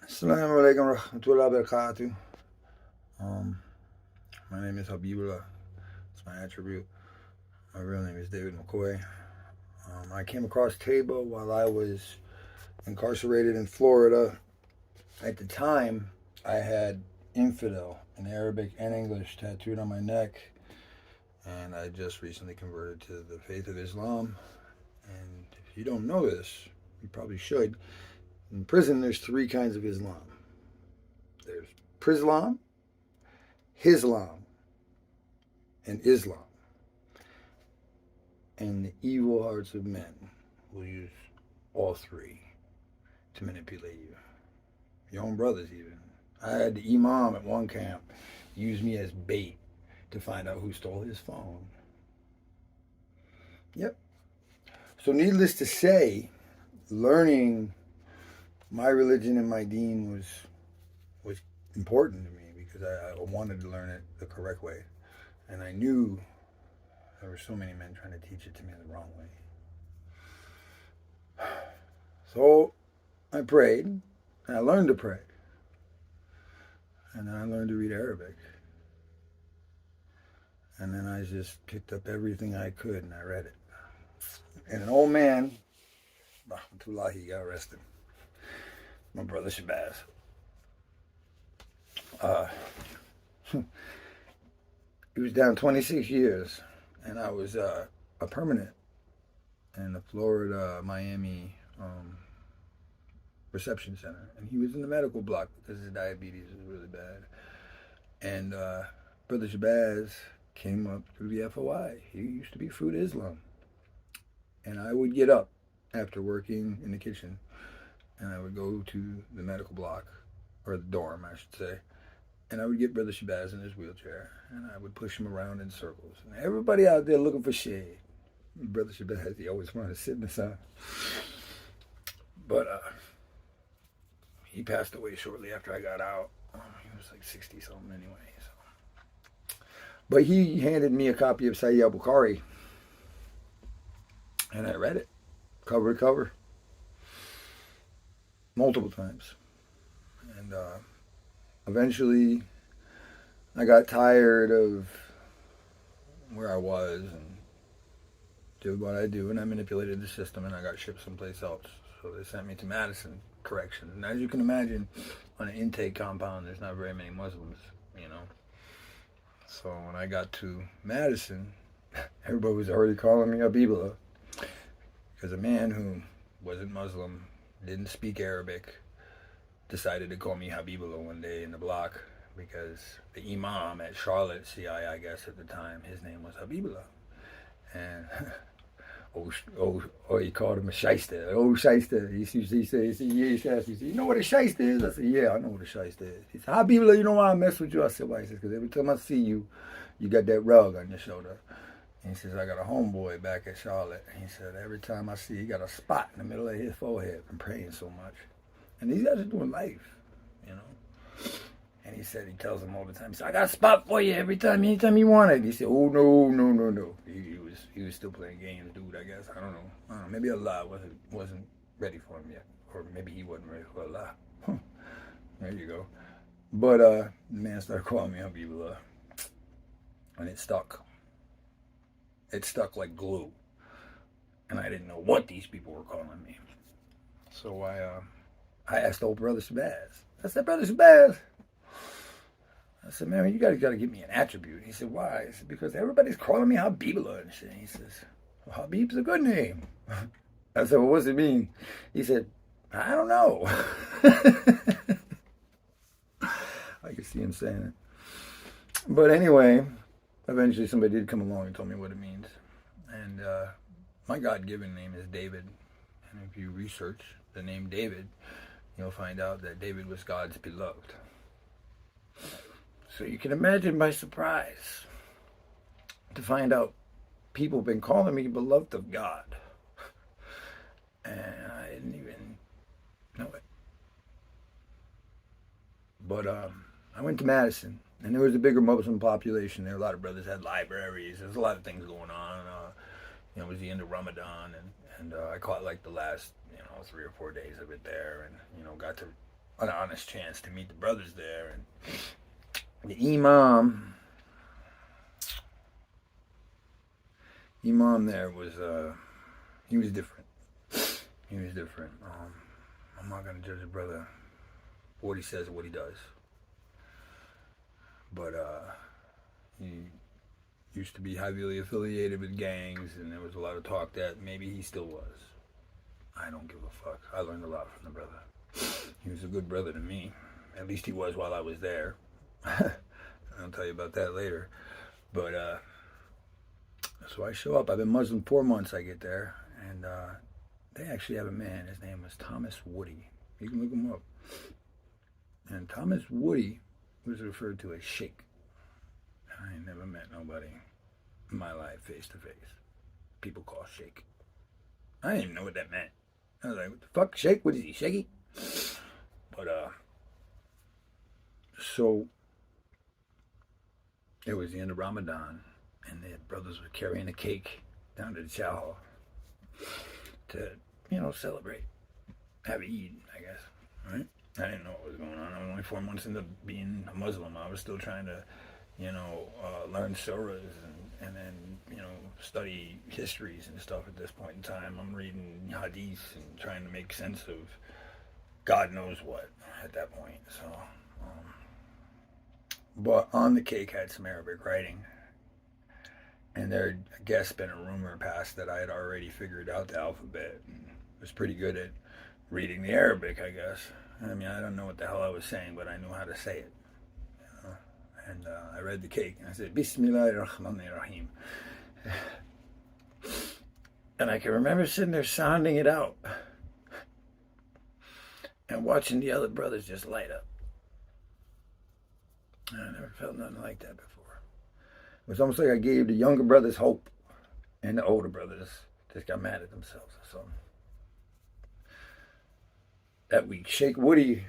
Assalamu alaikum warahmatullahi wabarakatuh. Um, my name is Habibullah. It's my attribute. My real name is David McCoy. I came across Tayba while I was incarcerated in Florida. At the time, I had Infidel in Arabic and English tattooed on my neck, and I just recently converted to the faith of Islam. And if you don't know this, you probably should. In prison, there's three kinds of Islam. There's Prislam, Hislam, and Islam. And the evil hearts of men will use all three to manipulate you. Your own brothers, even. I had the imam at one camp use me as bait to find out who stole his phone. Yep. So, needless to say, learning my religion and my deen was important to me because I wanted to learn it the correct way. And I knew there were so many men trying to teach it to me the wrong way. So I prayed, and I learned to pray. And then I learned to read Arabic. And then I just picked up everything I could and I read it. And an old man, Rahmatullahi, got arrested. My brother Shabazz. He was down 26 years, and I was a permanent in the Florida, Miami reception center. And he was in the medical block because his diabetes was really bad. And Brother Shabazz came up through the FOI. He used to be Fruit Islam. And I would get up after working in the kitchen, and I would go to the medical block, or the dorm, I should say, and I would get Brother Shabazz in his wheelchair, and I would push him around in circles. And everybody out there looking for shade. Brother Shabazz, he always wanted to sit in the sun. But he passed away shortly after I got out. He was like 60-something anyway. So. But he handed me a copy of Sahih al-Bukhari, and I read it, cover to cover, multiple times. And eventually, I got tired of where I was and did what I do, and I manipulated the system, and I got shipped someplace else. So they sent me to Madison Corrections. And as you can imagine, on an intake compound, there's not very many Muslims, you know. So when I got to Madison, everybody was already calling me Habibullah, because a man who wasn't Muslim, didn't speak Arabic, decided to call me Habibullah one day in the block because the imam at Charlotte CI, I guess at the time, his name was Habibullah. And he called him a shyster. Oh, shyster. He said, you know what a shyster is? I said, yeah, I know what a shyster is. He said, Habibullah, you know why I mess with you? I said, why? He says, because every time I see you, you got that rug on your shoulder. And he says, I got a homeboy back at Charlotte. And he said, every time I see you, he got a spot in the middle of his forehead from praying so much. And these guys are doing life, you know. And he said, he tells them all the time, he said, I got a spot for you anytime you want it. He said, oh, no. He was still playing games, dude, I guess. I don't know. Maybe Allah wasn't ready for him yet. Or maybe he wasn't ready for Allah. There you go. But the man started calling me Habibullah. And it stuck. It stuck like glue. And I didn't know what these people were calling me. So I asked old Brother Shabazz. I said, Brother Shabazz. I said, man, you gotta give me an attribute. He said, why? I said, because everybody's calling me Habibullah and shit. He says, well, Habib's a good name. I said, well, what's it mean? He said, I don't know. I could see him saying it. But anyway, eventually somebody did come along and told me what it means. And my God-given name is David. And if you research the name David, you'll find out that David was God's beloved. So you can imagine my surprise to find out people have been calling me beloved of God. And I didn't even know it. But I went to Madison, and there was a bigger Muslim population there. A lot of brothers had libraries. There's a lot of things going on. It was the end of Ramadan, and I caught like the last 3 or 4 days of it there, and got to an honest chance to meet the brothers there. And the Imam there was, he was different. He was different. I'm not going to judge a brother for what he says or what he does. But he used to be heavily affiliated with gangs, and there was a lot of talk that maybe he still was. I don't give a fuck. I learned a lot from the brother. He was a good brother to me. At least he was while I was there. I'll tell you about that later. But, so I show up. I've been Muslim 4 months. I get there, and they actually have a man. His name was Thomas Woody. You can look him up. And Thomas Woody was referred to as Sheikh. I ain't never met nobody in my life face to face people call Sheikh. I didn't even know what that meant. I was like, what the fuck, Sheikh? What is he, shaky? But so it was the end of Ramadan, and the brothers were carrying a cake down to the chow hall to, celebrate, have Eid, I guess, right? I didn't know what was going on. I was only 4 months into being a Muslim. I was still trying to, learn surahs and then, study histories and stuff at this point in time. I'm reading hadiths and trying to make sense of God knows what at that point. So, but on the cake had some Arabic writing. And there, I guess, been a rumor passed that I had already figured out the alphabet and was pretty good at reading the Arabic, I guess. I mean, I don't know what the hell I was saying, but I knew how to say it. And I read the cake, and I said, Bismillahirrahmanirrahim. And I can remember sitting there sounding it out and watching the other brothers just light up. And I never felt nothing like that before. It was almost like I gave the younger brothers hope, and the older brothers just got mad at themselves or something. That week, Sheikh Woody,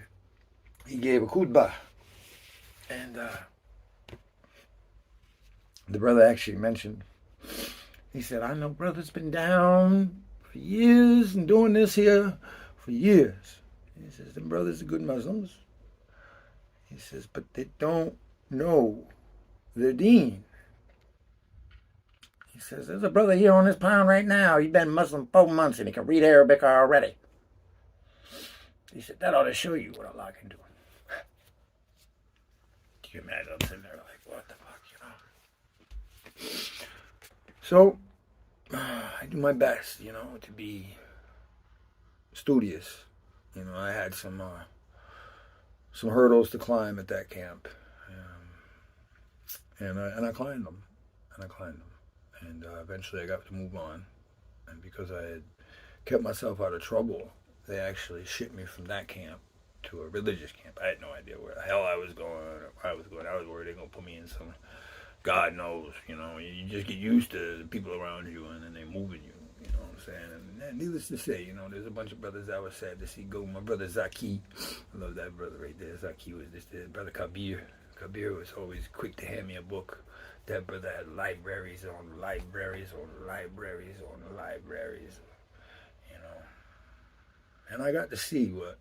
he gave a khutbah, and the brother actually mentioned, he said, I know brother's been down for years and doing this here for years. He says, them brothers are good Muslims. He says, but they don't know their deen. He says, there's a brother here on this pound right now. He's been Muslim 4 months and he can read Arabic already. He said, that ought to show you what Allah can do. Can you imagine? I'm sitting there like, what the fuck, So, I do my best, to be studious. I had some hurdles to climb at that camp. And I climbed them. And eventually I got to move on. And because I had kept myself out of trouble, they actually shipped me from that camp to a religious camp. I had no idea where the hell I was going or where I was going. I was worried they were going to put me in some, God knows, you just get used to the people around you and then they moving you, you know what I'm saying? And needless to say, there's a bunch of brothers that was sad to see go. My brother Zaki, I love that brother right there. Zaki was just there. Brother Kabir. Kabir was always quick to hand me a book. That brother had libraries on libraries on libraries on libraries, And I got to see what,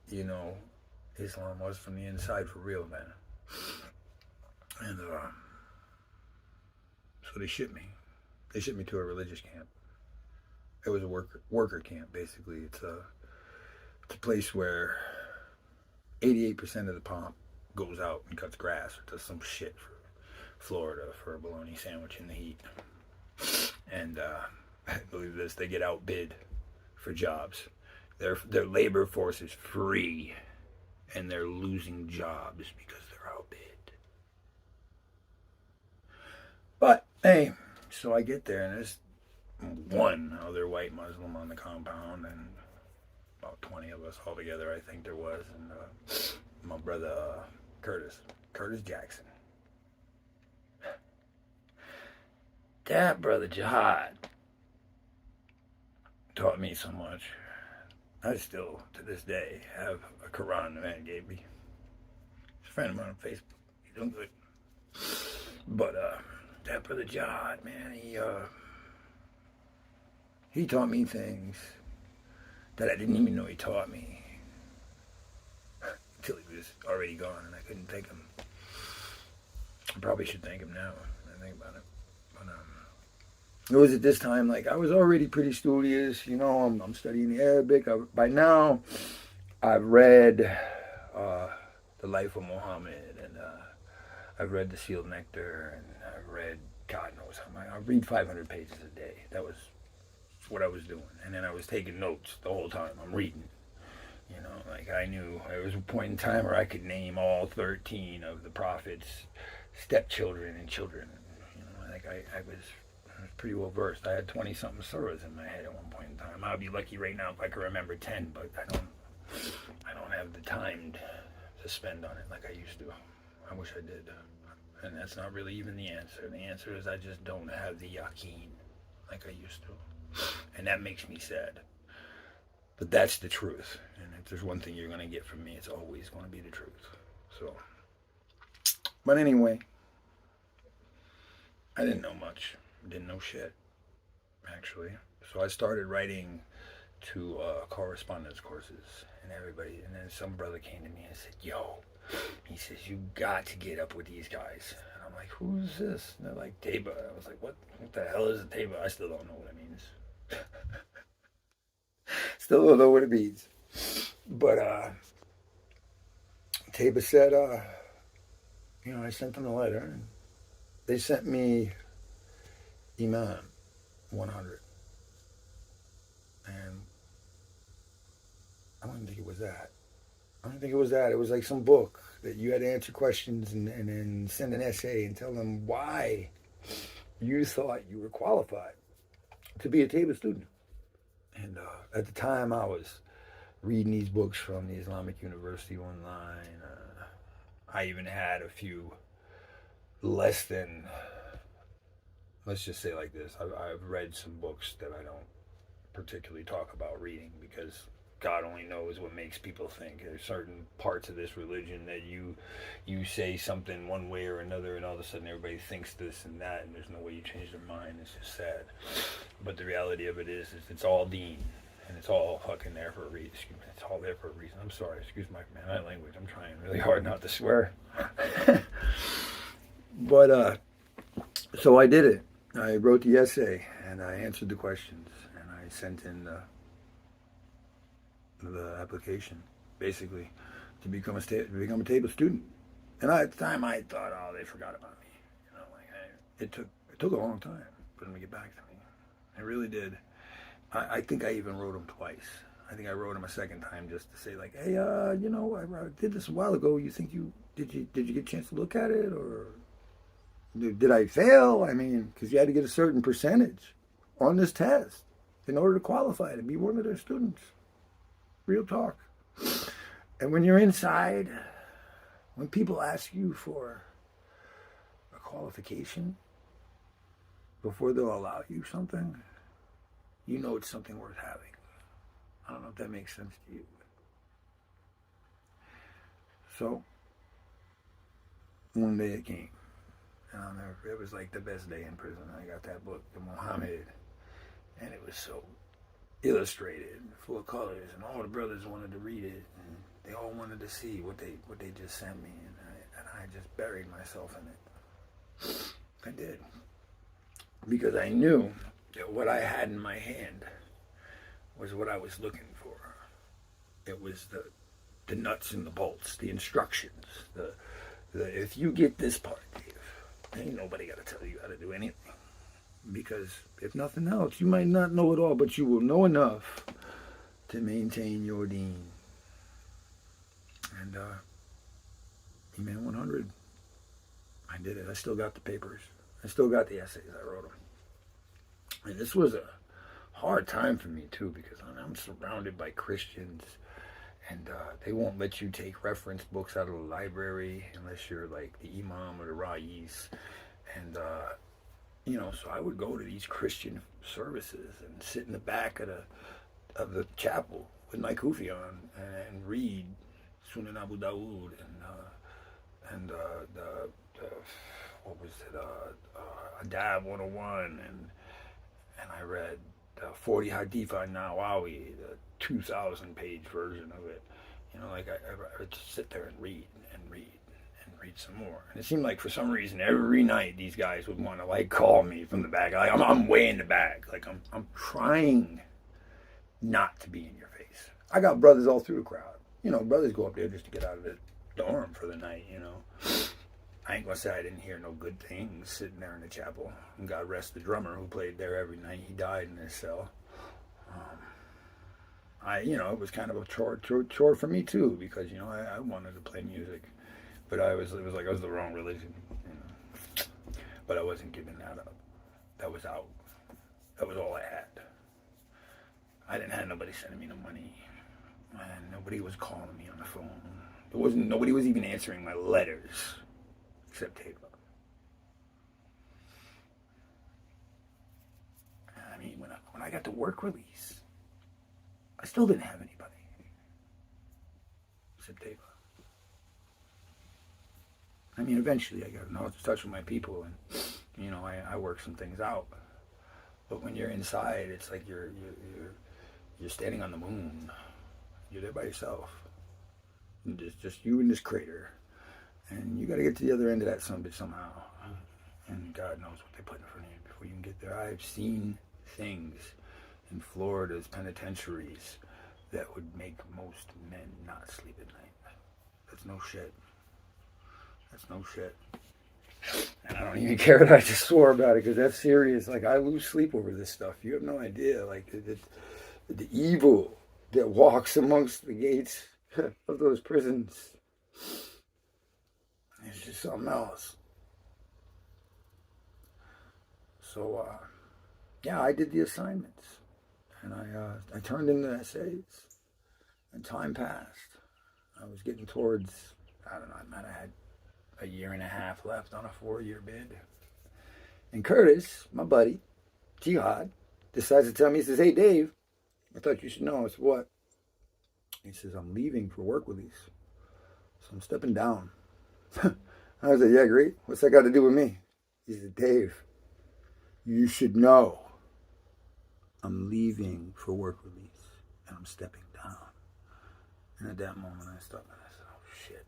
Islam was from the inside for real, man. And so they shipped me. They shipped me to a religious camp. It was a worker camp, basically. It's a place where 88% of the pomp goes out and cuts grass or does some shit for Florida for a bologna sandwich in the heat. And believe this, they get outbid for jobs. Their labor force is free, and they're losing jobs because they're outbid. But hey, so I get there, and there's one other white Muslim on the compound, and about 20 of us all together, I think there was, and my brother Curtis Jackson. That brother Jihad taught me so much. I still, to this day, have a Quran the man gave me. He's a friend of mine on Facebook. He's doing good. But that brother Jihad, man, he taught me things that I didn't even know he taught me. till he was already gone, and I couldn't thank him. I probably should thank him now. I think about it. But it was at this time, like, I was already pretty studious. You know, I'm studying Arabic. By now, I've read The Life of Muhammad, and I've read The Sealed Nectar, and I've read God knows how many. I read 500 pages a day. That was what I was doing. And then I was taking notes the whole time. I'm reading. You know, like, I knew there was a point in time where I could name all 13 of the Prophet's stepchildren and children. You know, like, I was pretty well versed. I had 20-something surahs in my head at one point in time. I'd be lucky right now if I could remember 10, but I don't have the time to spend on it like I used to. I wish I did. And that's not really even the answer. The answer is I just don't have the yaqeen like I used to. And that makes me sad. But that's the truth. And if there's one thing you're going to get from me, it's always going to be the truth. So, but anyway, I didn't know much. Didn't know shit, actually. So I started writing to correspondence courses and everybody. And then some brother came to me and said, yo, he says, you got to get up with these guys. And I'm like, who's this? And they're like, Tayba. I was like, what the hell is a Tayba? I still don't know what it means. Still don't know what it means. But Tayba said, you know, I sent them a letter. And they sent me Imam 100. And I don't think it was that. It was like some book that you had to answer questions and then send an essay and tell them why you thought you were qualified to be a Tayba student. And at the time, I was reading these books from the Islamic University online. I even had a few less than, let's just say like this, I've read some books that I don't particularly talk about reading because God only knows what makes people think. There's certain parts of this religion that you say something one way or another, and all of a sudden everybody thinks this and that, and there's no way you change their mind. It's just sad. But the reality of it is it's all deen, and it's all fucking there for a reason. It's all there for a reason. I'm sorry. Excuse my language. I'm trying really hard not to swear. But so I did it. I wrote the essay, and I answered the questions, and I sent in the application, basically, to become a Tayba student. And at the time, I thought, oh, they forgot about me. You know, like it took a long time for them to get back to me. It really did. I think I even wrote them twice. I think I wrote them a second time just to say, like, hey, you know, I did this a while ago. You think did you get a chance to look at it, or did I fail? I mean, because you had to get a certain percentage on this test in order to qualify to be one of their students. Real talk. And when you're inside, when people ask you for a qualification before they'll allow you something, you know it's something worth having. I don't know if that makes sense to you. So, one day it came. And it was like the best day in prison. I got that book, The Muhammad, and it was so illustrated, full of colors, and all the brothers wanted to read it, and they all wanted to see what they just sent me, and I just buried myself in it. I did, because I knew that what I had in my hand was what I was looking for. It was the nuts and the bolts, the instructions. The if you get this part, Dave, ain't nobody got to tell you how to do anything. Because if nothing else, you might not know it all, but you will know enough to maintain your deen. And Imam 100, I did it. I still got the papers. I still got the essays. I wrote them. And this was a hard time for me, too, because I'm surrounded by Christians, and they won't let you take reference books out of the library unless you're like the imam or the rais. And you know, so I would go to these Christian services and sit in the back of the chapel with my kufi on and read Sunan Abu Dawood and the what was it, Adab 101, and I read 40 Hadith on Nawawi, the 2,000-page version of it, You know, like I would just sit there and read and read and read some more. And it seemed like for some reason every night these guys would want to like call me from the back. Like I'm way in the back. Like I'm trying not to be in your face. I got brothers all through the crowd. You know, brothers go up there just to get out of the dorm for the night, you know. I ain't gonna say I didn't hear no good things sitting there in the chapel. And God rest the drummer who played there every night. He died in his cell. It was kind of a chore for me too, because, you know, I wanted to play music, but it was like I was the wrong religion, you know. But I wasn't giving that up. That was out. That was all I had. I didn't have nobody sending me no money. And nobody was calling me on the phone. Nobody was even answering my letters, except Tayba. I mean, when I got the work release, I still didn't have anybody except Tayba. I mean, eventually I got in touch with my people, and you know, I worked some things out. But when you're inside, it's like you're standing on the moon. You're there by yourself. And just you in this crater. And you got to get to the other end of that summit somehow. And God knows what they put in front of you before you can get there. I've seen things in Florida's penitentiaries that would make most men not sleep at night. That's no shit. That's no shit. And I don't even care that I just swore about it, because that's serious. Like, I lose sleep over this stuff. You have no idea. Like, the evil that walks amongst the gates of those prisons. It's just something else. So, yeah, I did the assignments. And I turned in the essays. And time passed. I was getting towards, I don't know, I might have had a year and a half left on a 4-year bid. And Curtis, my buddy, Jihad, decides to tell me, he says, "Hey, Dave, I thought you should know." I said, "What?" He says, "I'm leaving for work release. So I'm stepping down." I was like, "Yeah, great. What's that got to do with me?" He said, "Dave, you should know I'm leaving for work release and I'm stepping down." And at that moment I stopped and I said, "Oh, shit."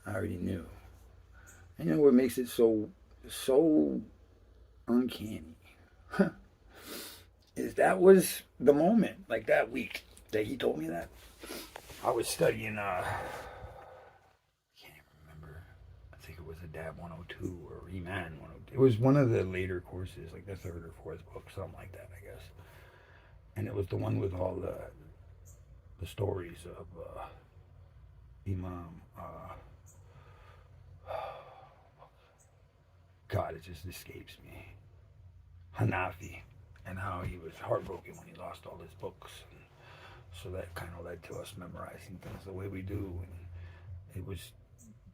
I already knew. And you know what makes it so uncanny? Is that was the moment, like that week that he told me that. I was studying, I can't even remember. I think it was a DAB 102 or EMAN 102. It was one of the later courses, like the third or fourth book, something like that, I guess. And it was the one with all the stories of Imam. God, it just escapes me. Hanafi, and how he was heartbroken when he lost all his books. And so that kind of led to us memorizing things the way we do. And it was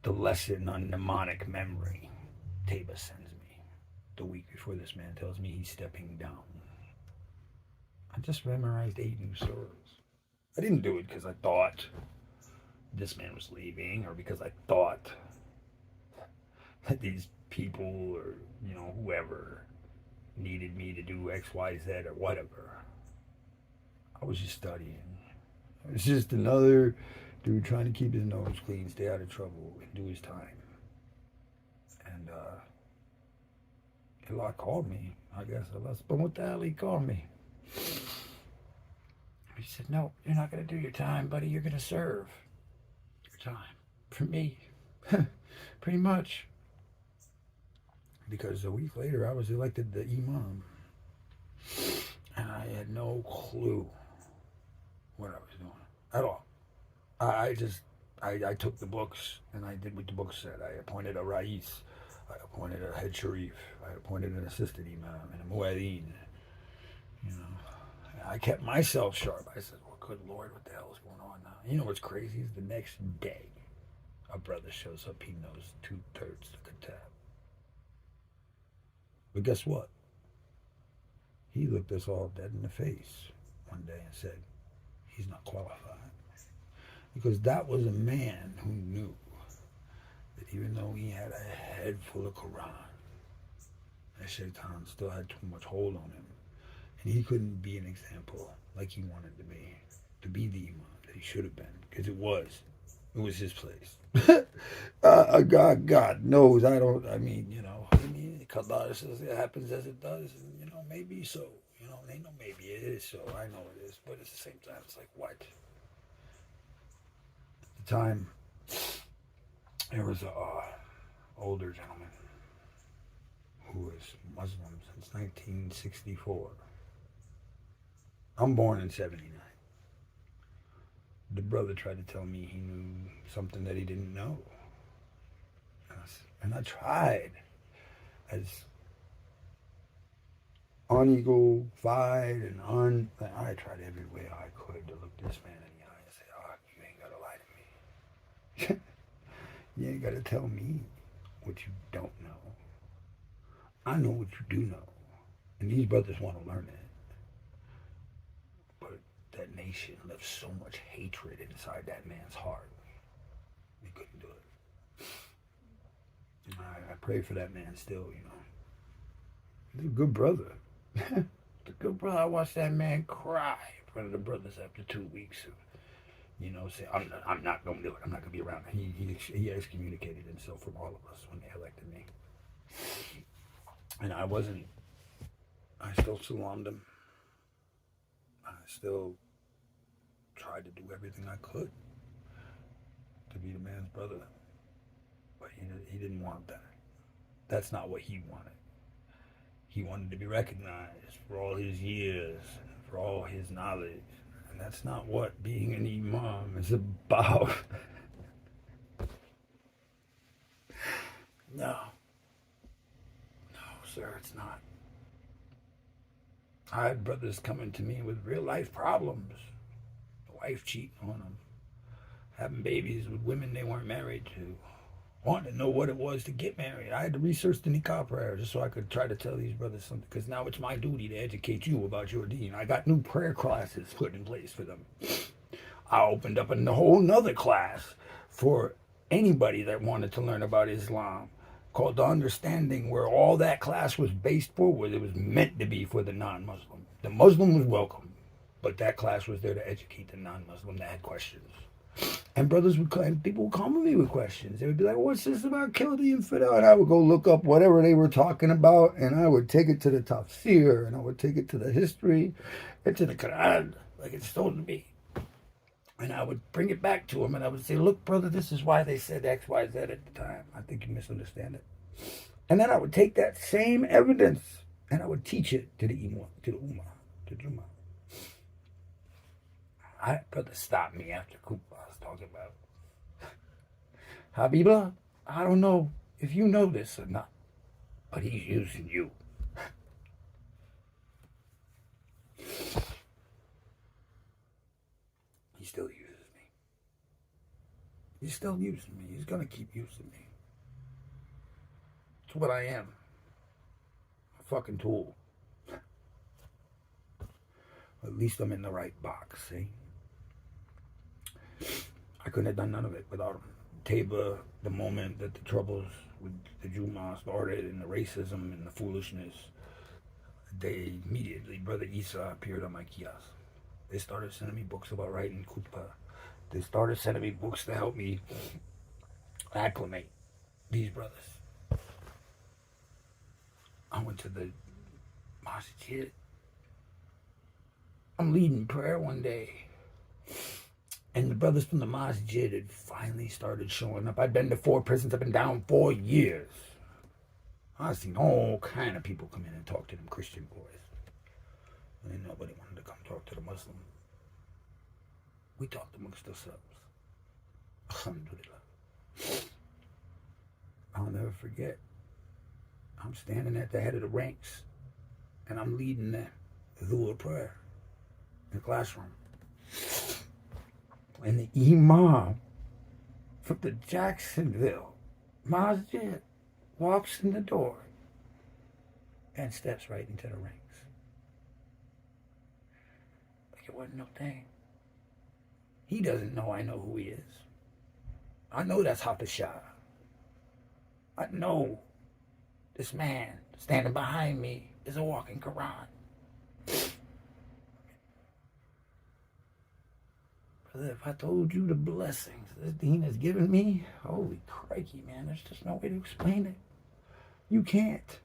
the lesson on mnemonic memory Tayba sends me the week before this man tells me he's stepping down. I just memorized 8 new surahs. I didn't do it because I thought this man was leaving, or because I thought that these people, or, you know, whoever needed me to do X, Y, Z, or whatever. I was just studying. It was just another dude trying to keep his nose clean, stay out of trouble, and do his time. And Allah called me. I guess Allah subhanahu wa ta'ala, he called me. He said, "No, you're not going to do your time, buddy. You're going to serve your time for me." Pretty much. Because a week later, I was elected the imam. And I had no clue what I was doing at all. I took the books and I did what the books said. I appointed a rais. I appointed a head sharif. I appointed an assistant imam and a muezzin. You know, I kept myself sharp. I said, "Well, good Lord, what the hell is going on now?" You know what's crazy is the next day, a brother shows up. He knows 2/3 the kitab. But guess what? He looked us all dead in the face one day and said, "He's not qualified." Because that was a man who knew that even though he had a head full of Quran, that shaitan still had too much hold on him. And he couldn't be an example like he wanted to be the imam that he should have been, because it was his place. God knows I mean, Allah says it happens as it does, and, maybe so. Ain't no maybe, it is so. I know it is, but at the same time, it's like, what? At the time, there was a older gentleman who was Muslim since 1964. I'm born in 79. The brother tried to tell me he knew something that he didn't know. And I tried as uneagle-fied and I tried every way I could to look this man in the eye and say, oh, you ain't got to lie to me. You ain't got to tell me what you don't know. I know what you do know. And these brothers want to learn it. But that nation left so much hatred inside that man's heart. He couldn't do it. And I pray for that man still, He's a good brother. The good brother. I watched that man cry in front of the brothers after 2 weeks. Say, I'm not going to do it. I'm not going to be around. He excommunicated himself from all of us when they elected me. And I still salaamed him. I still tried to do everything I could to be the man's brother. But he didn't want that. That's not what he wanted. He wanted to be recognized for all his years, for all his knowledge. And that's not what being an imam is about. No, sir, it's not. I had brothers coming to me with real life problems. The wife cheating on them, having babies with women they weren't married to, wanting to know what it was to get married. I had to research the nikah prayer just so I could try to tell these brothers something, because now it's my duty to educate you about your deen. I got new prayer classes put in place for them. I opened up a whole nother class for anybody that wanted to learn about Islam, called The Understanding, where all that class was based for was it was meant to be for the non-Muslim. The Muslim was welcome, but that class was there to educate the non-Muslim that had questions. And people would come to me with questions. They would be like, what's this about kill the infidel? And I would go look up whatever they were talking about, and I would take it to the tafsir, and I would take it to the history, and to the Quran, like it's supposed to be. And I would bring it back to him, and I would say, look, brother, this is why they said X, Y, Z at the time. I think you misunderstand it. And then I would take that same evidence, and I would teach it to the Ummah, to the Jummah. Brother stopped me after Kupa I was talking about. Habibullah, I don't know if you know this or not, but he's using you. He still uses me. He's still using me. He's going to keep using me. It's what I am. A fucking tool. At least I'm in the right box, see? I couldn't have done none of it without him. Tayba, the moment that the troubles with the Jummah started and the racism and the foolishness, they immediately, Brother Isa appeared on my kiosk. They started sending me books about writing khutbah. They started sending me books to help me acclimate these brothers. I went to the masjid. I'm leading prayer one day, and the brothers from the masjid had finally started showing up. I'd been to 4 prisons. I've been down 4 years. I've seen all kind of people come in and talk to them Christian boys. And nobody wanted to come talk to the Muslim. We talked amongst ourselves. Alhamdulillah. I'll never forget. I'm standing at the head of the ranks, and I'm leading the Dhuhr prayer in the classroom. And the imam from the Jacksonville masjid walks in the door and steps right into the ranks. Like it wasn't no thing. He doesn't know I know who he is. I know that's Habibullah. I know this man standing behind me is a walking Quran. Brother, if I told you the blessings this Dean has given me, holy crikey, man, there's just no way to explain it. You can't.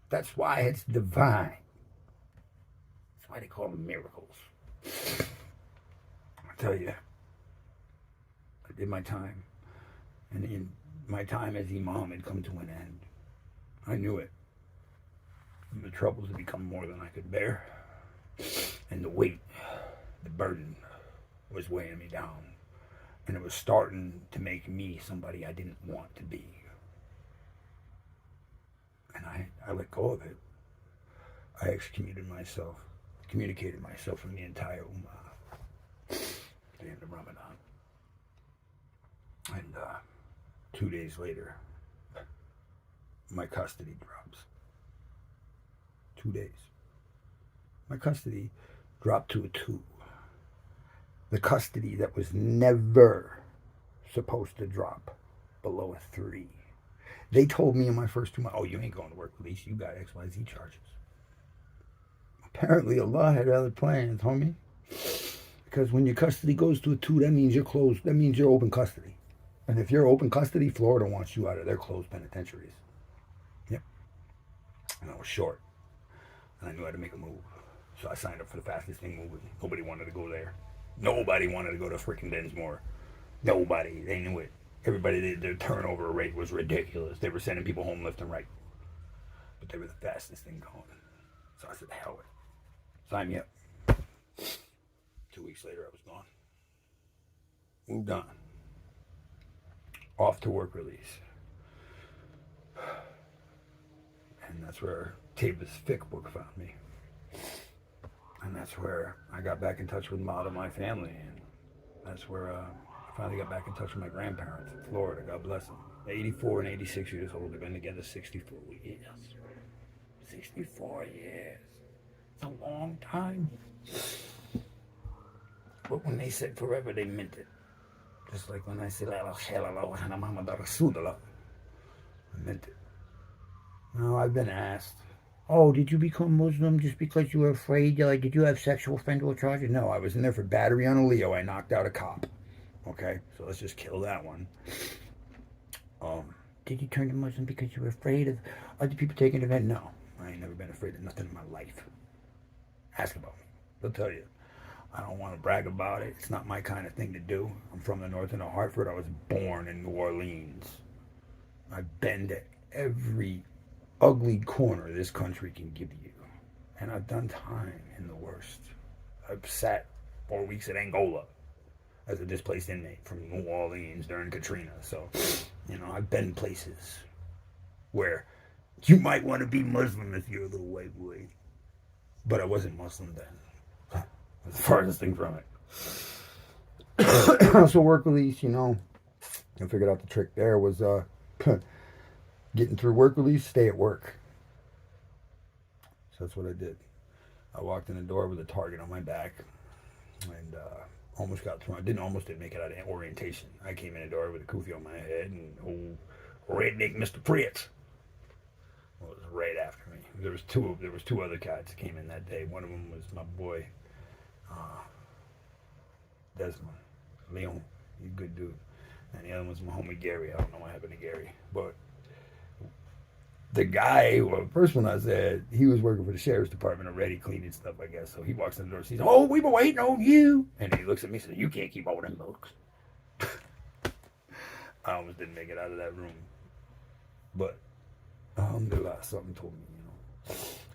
That's why it's divine. That's why they call them miracles. I tell you, I did my time. And in my time as Imam had come to an end. I knew it. And the troubles had become more than I could bear. And the weight, the burden, was weighing me down. And it was starting to make me somebody I didn't want to be. And I let go of it. I communicated myself from the entire Ummah at the end of Ramadan. And 2 days later, my custody drops. 2 days. My custody dropped to a 2. The custody that was never supposed to drop below a 3. They told me in my first 2 months, oh, you ain't going to work release. You got XYZ charges. Apparently, Allah had other plans, homie. Because when your custody goes to a 2, that means you're closed. That means you're open custody. And if you're open custody, Florida wants you out of their closed penitentiaries. Yep. And I was short. And I knew I had to make a move. So I signed up for the fastest thing moving. Nobody wanted to go there. Nobody wanted to go to freaking Densmore. Nobody. They knew it. Everybody, their turnover rate was ridiculous. They were sending people home left and right. But they were the fastest thing going. So I said, hell with it. Sign me up. 2 weeks later, I was gone. Moved on. Off to work release. And that's where Tayba's fiqh book found me. And that's where I got back in touch with a lot of my family. And that's where I finally got back in touch with my grandparents in Florida. God bless them. They're 84 and 86 years old. They've been together 64 years. 64 years. It's a long time. But when they said forever, they meant it. Just like when I said, I meant it. Now, I've been asked, oh, did you become Muslim just because you were afraid? Like, did you have sexual offender charges? No, I was in there for battery on a Leo. I knocked out a cop. Okay, so let's just kill that one. Did you turn to Muslim because you were afraid of other people taking advantage? No, I ain't never been afraid of nothing in my life. Ask about me. They'll tell you. I don't want to brag about it. It's not my kind of thing to do. I'm from the north end of Hartford. I was born in New Orleans. I've been to every ugly corner this country can give you. And I've done time in the worst. I've sat 4 weeks at Angola as a displaced inmate from New Orleans during Katrina. So, I've been places where you might want to be Muslim if you're a little white boy. But I wasn't Muslim then. That's the farthest thing from it. So work release, I figured out the trick there was getting through work release, stay at work. So that's what I did. I walked in the door with a target on my back and almost got through. Didn't make it out of orientation. I came in the door with a kufi on my head and redneck Mr. Fritz was right after me. There was two other cats that came in that day. One of them was my boy Desmond Leon. He's a good dude. And the other one was my homie Gary. I don't know what happened to Gary, but the guy, well, the first one I said, he was working for the sheriff's department already, cleaning stuff, I guess. So he walks in the door and says, oh, we've been waiting on you. And he looks at me and says, you can't keep all them books. I almost didn't make it out of that room. But alhamdulillah, something told me,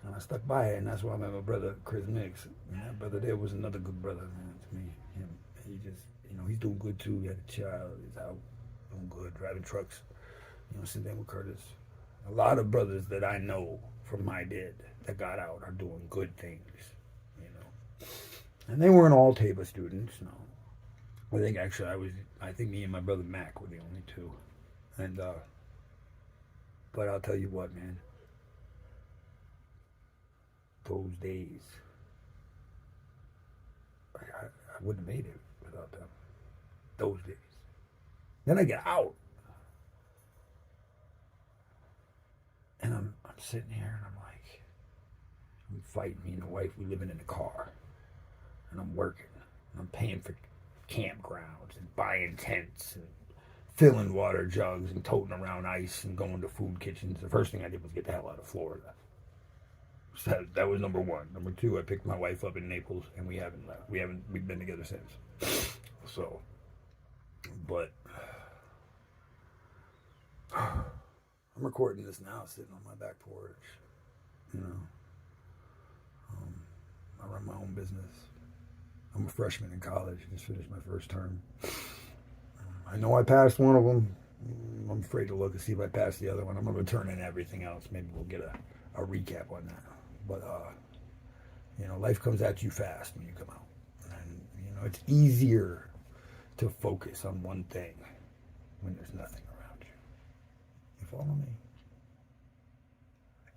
And I stuck by it, and that's why I met my brother, Chris Mix. And that brother there was another good brother, man, to me. He just, he's doing good too. He had a child. He's out doing good, driving trucks. Sitting there with Curtis. A lot of brothers that I know from my dad that got out are doing good things, And they weren't all Tayba students, no. I think actually I think me and my brother Mac were the only two. And, but I'll tell you what, man. Those days, I wouldn't have made it without them. Those days. Then I get out. And I'm sitting here and I'm fighting. Me and the wife, we living in the car. And I'm working. And I'm paying for campgrounds and buying tents and filling water jugs and toting around ice and going to food kitchens. The first thing I did was get the hell out of Florida. So that was number one. Number two, I picked my wife up in Naples, and we haven't left. We've been together since. So, but I'm recording this now, sitting on my back porch. You know, I run my own business. I'm a freshman in college. I just finished my first term. I know I passed one of them. I'm afraid to look and see if I passed the other one. I'm going to turn in everything else. Maybe we'll get a recap on that. But, you know, life comes at you fast when you come out. And, you know, it's easier to focus on one thing when there's nothing around you. You follow me?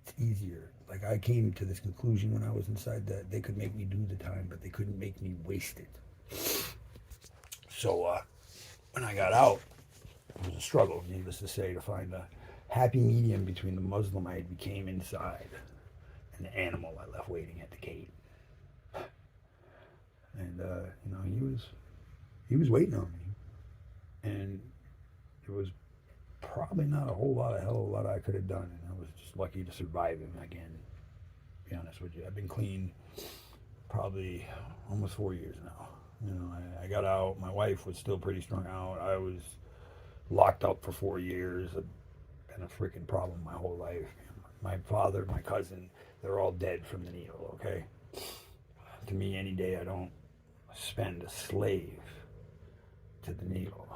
It's easier. Like, I came to this conclusion when I was inside that they could make me do the time, but they couldn't make me waste it. So, when I got out, it was a struggle, needless to say, to find a happy medium between the Muslim I became inside and the animal I left waiting at the gate. And, you know, he was waiting on me. And it was probably not a whole lot I could have done. And I was just lucky to survive him again, to be honest with you. I've been clean probably almost 4 years now. You know, I got out. My wife was still pretty strung out. I was locked up for 4 years. I've been a freaking problem my whole life. My father, my cousin, they're all dead from the needle, okay? To me, any day I don't spend a slave to the needle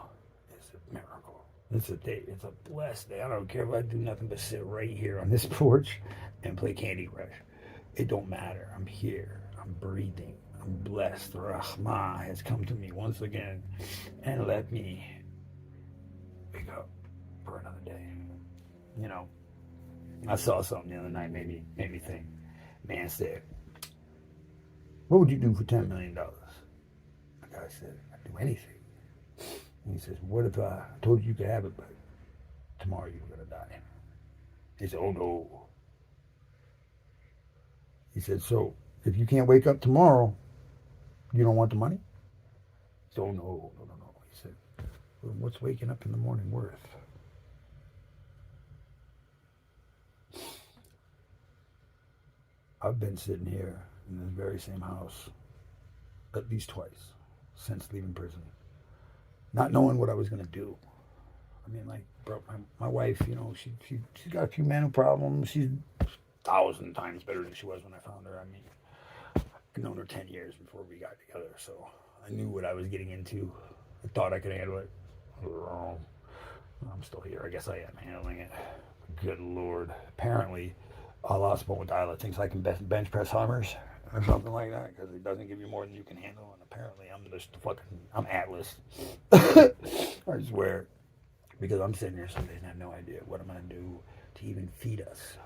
is a miracle. It's a day. It's a blessed day. I don't care if I do nothing but sit right here on this porch and play Candy Crush. It don't matter. I'm here. I'm breathing. I'm blessed. Rahmah has come to me once again and let me wake up for another day. You know, I saw something the other night, made me think. Man said, "What would you do for $10 million?" The guy said, "I'd do anything." And he says, "What if I told you you could have it, but tomorrow you were going to die?" He said, "Oh no." He said, "So if you can't wake up tomorrow, you don't want the money?" He said, "Oh no. He said, "Well, what's waking up in the morning worth?" I've been sitting here in this very same house at least twice since leaving prison, not knowing what I was going to do. I mean, like, bro, my wife, you know, she's got a few mental problems. She's 1,000 times better than she was when I found her. I mean, I've known her 10 years before we got together, so I knew what I was getting into. I thought I could handle it. Wrong. I'm still here. I guess I am handling it. Good Lord. Apparently, Allah subhanahu wa ta'ala thinks I can bench press Hummers or something like that because it doesn't give you more than you can handle. And apparently, I'm Atlas. I swear. Because I'm sitting here some days and I have no idea what I'm going to do to even feed us.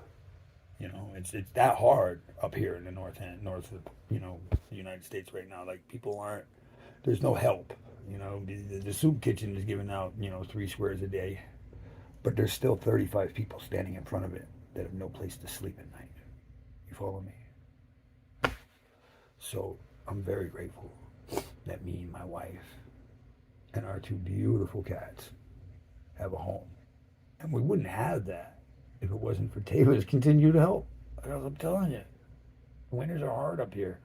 You know, it's that hard up here in the north of, you know, the United States right now. Like, people aren't, there's no help. You know, the soup kitchen is giving out, you know, 3 squares a day. But there's still 35 people standing in front of it that have no place to sleep at night. You follow me? So I'm very grateful that me and my wife and our 2 beautiful cats have a home. And we wouldn't have that if it wasn't for Tayba's continued help. Because I'm telling you, winters are hard up here.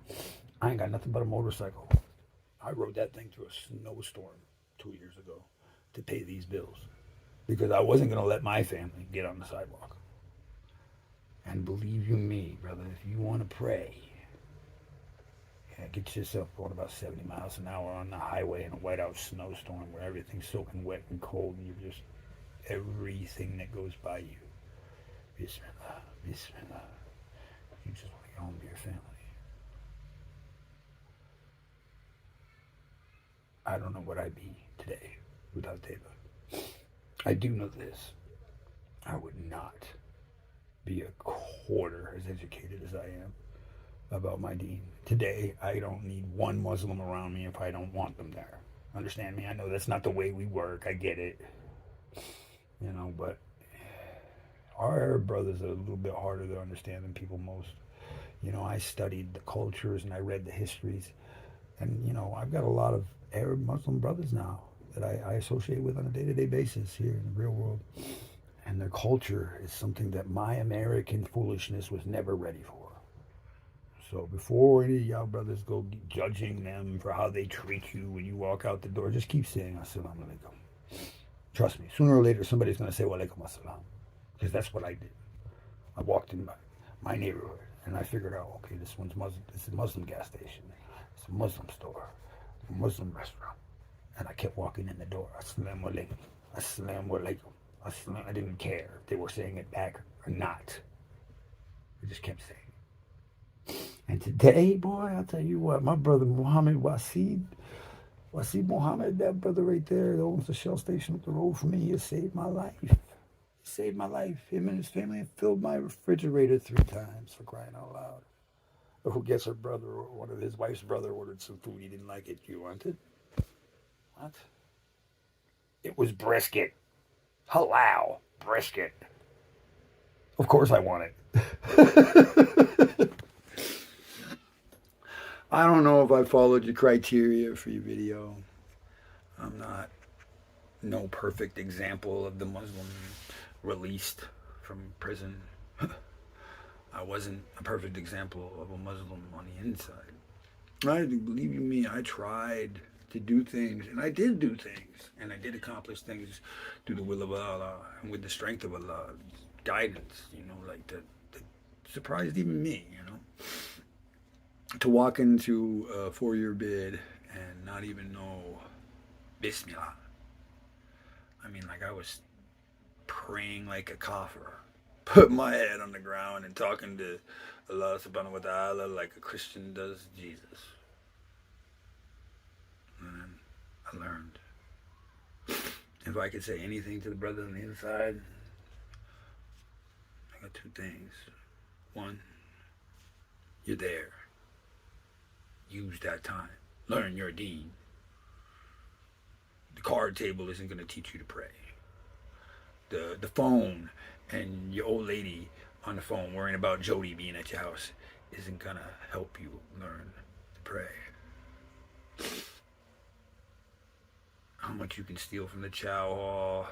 I ain't got nothing but a motorcycle. I rode that thing through a snowstorm 2 years ago to pay these bills because I wasn't going to let my family get on the sidewalk. And believe you me, brother, if you want to pray, get yourself going about 70 miles an hour on the highway in a whiteout snowstorm where everything's soaking wet and cold and you're just, everything that goes by you, Bismillah, Bismillah. You just want to get home to your family. I don't know what I'd be today without Tayba. I do know this. I would not be a quarter as educated as I am about my deen. Today, I don't need one Muslim around me if I don't want them there. Understand me? I know that's not the way we work. I get it. You know, but our Arab brothers are a little bit harder to understand than people most. You know, I studied the cultures and I read the histories. And, you know, I've got a lot of Arab Muslim brothers now that I associate with on a day-to-day basis here in the real world. And their culture is something that my American foolishness was never ready for. So before any of y'all brothers go judging them for how they treat you when you walk out the door, just keep saying Assalamu alaikum. Trust me, sooner or later somebody's going to say wa alaikum assalam. Because that's what I did. I walked in my neighborhood and I figured out, okay, this one's Muslim. This is a Muslim gas station. It's a Muslim store. A Muslim restaurant. And I kept walking in the door. Assalamu alaikum. Assalamu alaikum. I didn't care if they were saying it back or not. I just kept saying it. And today, boy, I'll tell you what, my brother Muhammad Wasid Muhammad, that brother right there that owns the Shell station up the road from me, he has saved my life. He saved my life. Him and his family have filled my refrigerator 3 times, for crying out loud. Or who gets her brother, or one of his wife's brother ordered some food, he didn't like it. You want it? What? It was brisket. Halal brisket. Of course I want it. I don't know if I followed your criteria for your video. I'm not no perfect example of the Muslim released from prison. I wasn't a perfect example of a Muslim on the inside. Believe you me, I tried to do things, and I did do things, and I did accomplish things through the will of Allah and with the strength of Allah's guidance, you know, like that surprised even me, you know. To walk into a 4-year bid and not even know Bismillah. I mean, like I was praying like a kafir, putting my head on the ground and talking to Allah subhanahu wa ta'ala like a Christian does Jesus. And then I learned. If I could say anything to the brothers on the inside, I got 2 things. 1, you're there. Use that time. Learn your deen. The card table isn't going to teach you to pray. The phone and your old lady on the phone worrying about Jody being at your house isn't going to help you learn to pray. How much you can steal from the chow hall,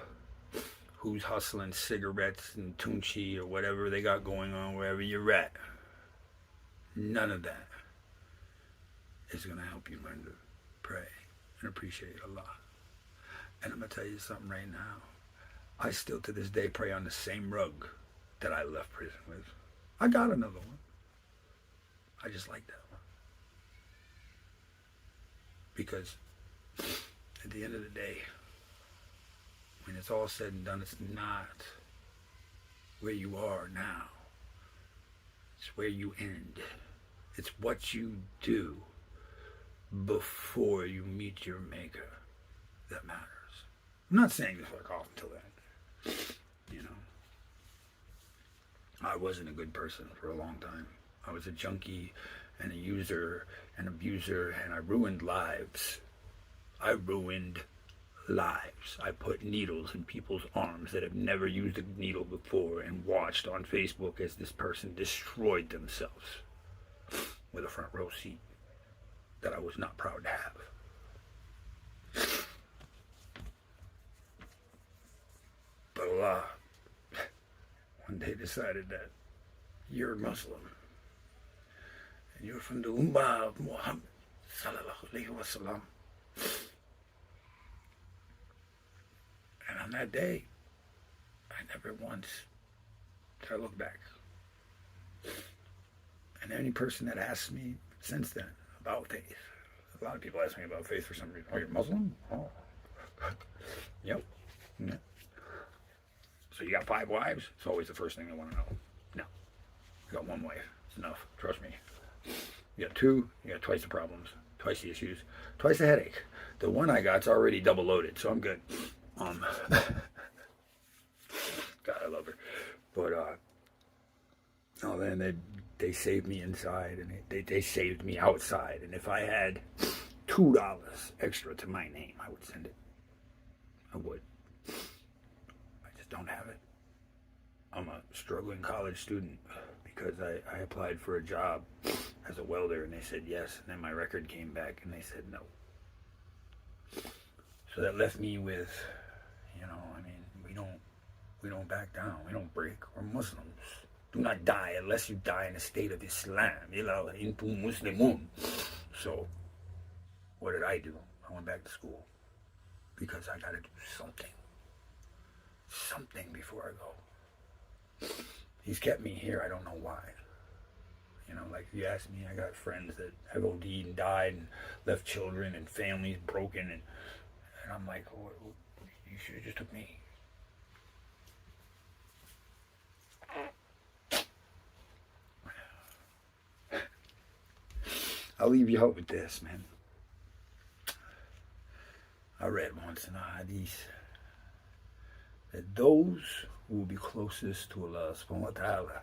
who's hustling cigarettes and tunchi or whatever they got going on wherever you're at. None of that is going to help you learn to pray and appreciate Allah. And I'm going to tell you something right now. I still to this day pray on the same rug that I left prison with. I got another one. I just like that one. Because at the end of the day, when it's all said and done, it's not where you are now. It's where you end. It's what you do before you meet your maker that matters. I'm not saying this fuck off until then. You know, I wasn't a good person for a long time. I was a junkie and a user and abuser, and I ruined lives. I ruined lives. I put needles in people's arms that have never used a needle before and watched on Facebook as this person destroyed themselves with a front row seat that I was not proud to have. But Allah one day decided that you're Muslim and you're from the Ummah of Muhammad sallallahu alaihi wasallam. And on that day, I never once did I look back. And any person that asks me since then about faith, a lot of people ask me about faith for some reason. Oh, you're Muslim? Oh. Yep. Yeah. So you got 5 wives? It's always the first thing I want to know. No. I got 1 wife. It's enough. Trust me. You got 2, you got twice the problems, twice the issues, twice the headache. The one I got's already double loaded, so I'm good. God, I love her. But oh man, they saved me inside, and they saved me outside. And if I had $2 extra to my name, I would send it. I would. I just don't have it. I'm a struggling college student because I applied for a job as a welder and they said yes, and then my record came back and they said no. So that left me with, I mean, we don't back down, we don't break. We're Muslims. Do not die unless you die in the state of Islam. Into Muslimun. So, what did I do? I went back to school because I got to do something before I go. He's kept me here. I don't know why. Like if you ask me, I got friends that have OD'd and died and left children and families broken, and I'm like, oh, you should have just took me. I'll leave you out with this, man. I read once in a hadith that those who will be closest to Allah subhanahu wa ta'ala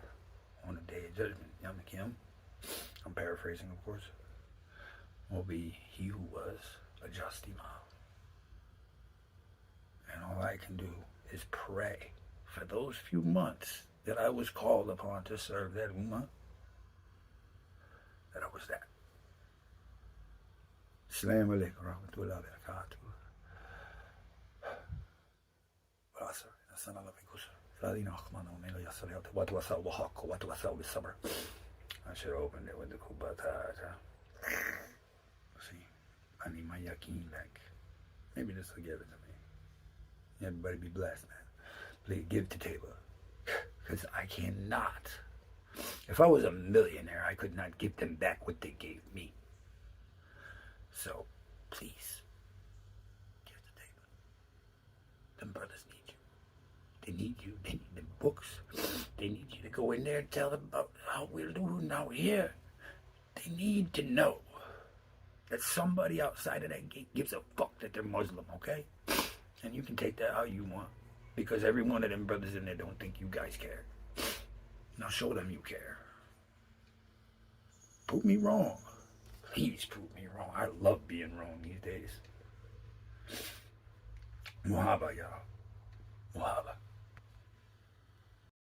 on the day of judgment, Yom Kippur, I'm paraphrasing of course, will be he who was a just imam. And all I can do is pray for those few months that I was called upon to serve that ummah, that I was that. Assalamu alaikum wa rahmatullahi wa barakatuh. I should have opened it with the Kubata. See, I need my yaqeen back. Maybe this will give it to me. Everybody be blessed, man. Please give to Tayba. Because I cannot. If I was a millionaire, I could not give them back what they gave me. So, please, give to Tayba. Them brothers need you. They need you. They need the books. They need you to go in there and tell them about how we're doing out here. They need to know that somebody outside of that gate gives a fuck that they're Muslim, okay? And you can take that how you want. Because every one of them brothers in there don't think you guys care. Now show them you care. Prove me wrong. Please prove me wrong. I love being wrong these days. Muhaba, y'all. Muhaba.